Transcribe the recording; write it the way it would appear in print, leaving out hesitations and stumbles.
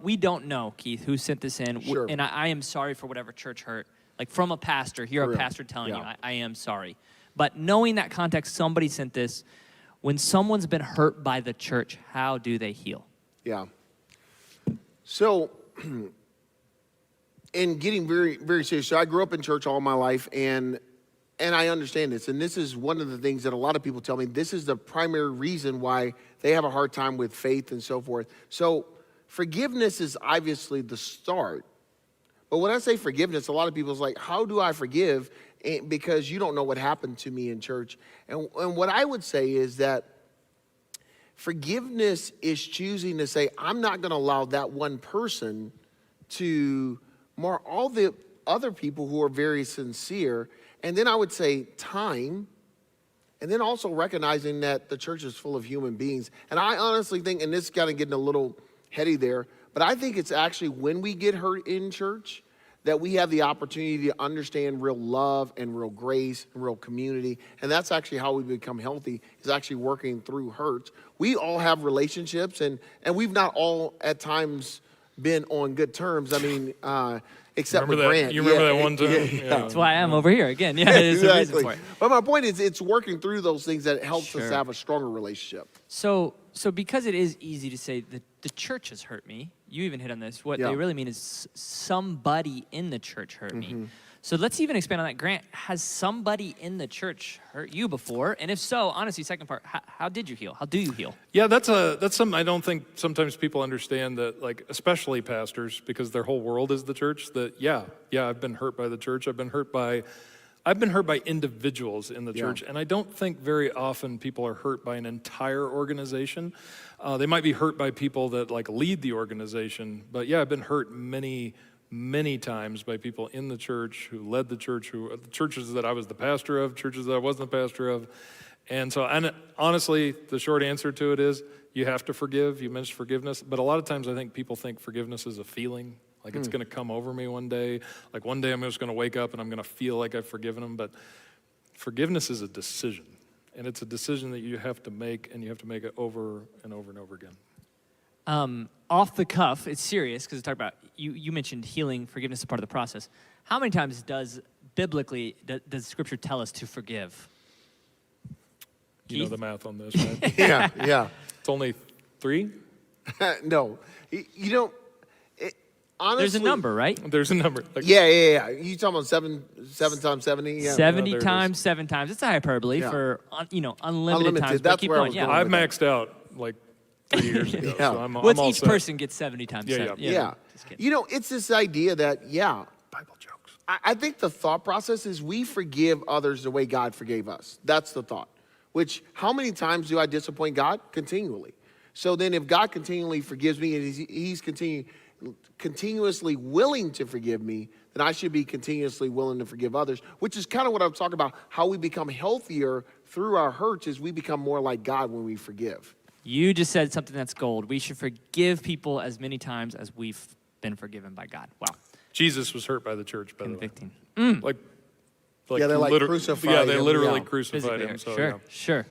we don't know, Keith, who sent this in. Sure. And I am sorry for whatever church hurt. Like from a pastor, hear For a real. pastor telling you, Yeah. I am sorry. But knowing that context, somebody sent this. When someone's been hurt by the church, how do they heal? Yeah. So, and getting very, very serious. So I grew up in church all my life, and I understand this. And this is one of the things that a lot of people tell me. This is the primary reason why they have a hard time with faith and so forth. So forgiveness is obviously the start. But when I say forgiveness, a lot of people is like, how do I forgive? Because you don't know what happened to me in church. And what I would say is that forgiveness is choosing to say, I'm not going to allow that one person to mar all the other people who are very sincere. And then I would say time, and then also recognizing that the church is full of human beings. And I honestly think, and this is kind of getting a little heady there, but I think it's actually when we get hurt in church that we have the opportunity to understand real love and real grace and real community. And that's actually how we become healthy, is actually working through hurts. We all have relationships, and we've not all at times been on good terms. I mean, except for Grant. You remember that one time? Yeah. That's why I'm over here again. Yeah, there's a reason for it. But my point is, it's working through those things that helps us Sure. have a stronger relationship. So because it is easy to say the church has hurt me, you even hit on this. What Yeah. they really mean is somebody in the church hurt me. So let's even expand on that. Grant, has somebody in the church hurt you before? And if so, honestly, second part, how did you heal? How do you heal? Yeah, that's something I don't think sometimes people understand, that, like, especially pastors, because their whole world is the church, that yeah, I've been hurt by the church. I've been hurt by individuals in the church, and I don't think very often people are hurt by an entire organization. They might be hurt by people that like lead the organization, but yeah, I've been hurt many times by people in the church who led the church, the churches that I was the pastor of, churches that I wasn't the pastor of. And so, and honestly, the short answer to it is you have to forgive. You mentioned forgiveness, but a lot of times I think people think forgiveness is a feeling, like it's going to come over me one day. Like one day I'm just going to wake up and I'm going to feel like I've forgiven them. But forgiveness is a decision, and it's a decision that you have to make, and you have to make it over and over and over again. Off the cuff, it's serious because talk about you mentioned healing, forgiveness is part of the process. How many times does Scripture tell us to forgive? You know Keith? the math on this, right? Yeah. It's only 3? No. You know, honestly. There's a number, right? There's a number. Like, Yeah. You talking about seven times 70? Yeah. 70 there it times, 7 times. It's a hyperbly Yeah. for unlimited Unlimited. times. That's But keep where I going. was Yeah. going. I've maxed out like 3 years ago. Yeah. So I'm Well, it's all each set. person gets 70 times Yeah, 7. Yeah. Just kidding. You know, it's this idea that, Bible jokes. I think the thought process is we forgive others the way God forgave us. That's the thought. Which, how many times do I disappoint God? Continually. So then if God continually forgives me and he's continuously willing to forgive me, then I should be continuously willing to forgive others, which is kind of what I'm talking about. How we become healthier through our hurts is we become more like God when we forgive. You just said something that's gold. We should forgive people as many times as we've been forgiven by God. Wow. Jesus was hurt by the church, by Convicting. the way. Like Yeah, they, like, liter- crucified Yeah, they him, literally yeah. crucified Physically him. hurt. So, Sure, yeah. sure.